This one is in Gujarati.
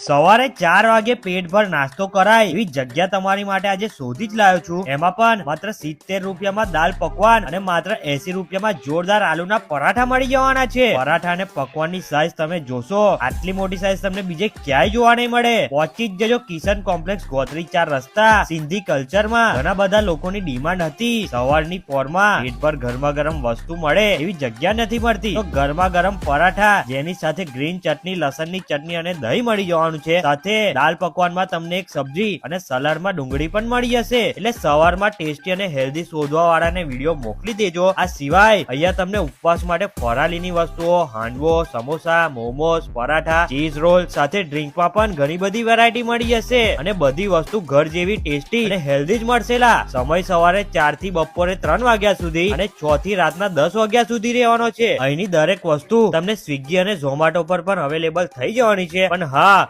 સવારે 4 વાગે પેટભર નાસ્તો કરાય એવી જગ્યા તમારી માટે આજે શોધી જ લાવ્યો છું. એમાં પણ માત્ર 70 રૂપિયામાં દાલ પકવાન અને માત્ર 80 રૂપિયામાં જોરદાર આલુના પરાઠા મળી જવાના છે. પરાઠા અને પકવાનની સાઈઝ તમે જોશો, આટલી મોટી સાઈઝ તમને બીજે ક્યાંય જોવા નહીં મળે. પહોંચી જ જજો કિશન કોમ્પ્લેક્સ ગોત્રી 4 રસ્તા સિંધી કલ્ચરમાં. ઘણા બધા લોકોની ડિમાન્ડ હતી સવારની પોરમાં પેટભર ગરમા ગરમ વસ્તુ મળે એવી જગ્યા નથી મળતી, તો ગરમા ગરમ પરાઠા જેની સાથે ગ્રીન ચટણી, લસણની ચટણી અને દહીં મળી જવાનું છે. સાથે દાલ પકવાનમાં તમને એક સબ્જી અને સલાડમાં ડુંગળી પણ મળી જશે. એટલે સવારમાં ટેસ્ટી અને હેલ્ધી શોધવા વાળાને વિડીયો મોકલી દેજો. આ સિવાય અહીંયા તમને ઉપવાસ માટે ફરાળીની વસ્તુઓ, હાંડવો, સમોસા, મોમોસ, પરાઠા, ચીઝ રોલ સાથે ડ્રિંકમાં પણ ઘણી બધી વેરાયટી મળી જશે અને બધી વસ્તુ ઘર જેવી ટેસ્ટી અને હેલ્ધી જ મળશે. સમય સવારે 4 થી બપોરે 3 વાગ્યા સુધી અને 6 થી રાતના 10 વાગ્યા સુધી રહેવાનો છે. અહીંની દરેક વસ્તુ તમને સ્વિગી અને ઝોમેટો પર પણ અવેલેબલ થઈ જવાની છે. પણ હા,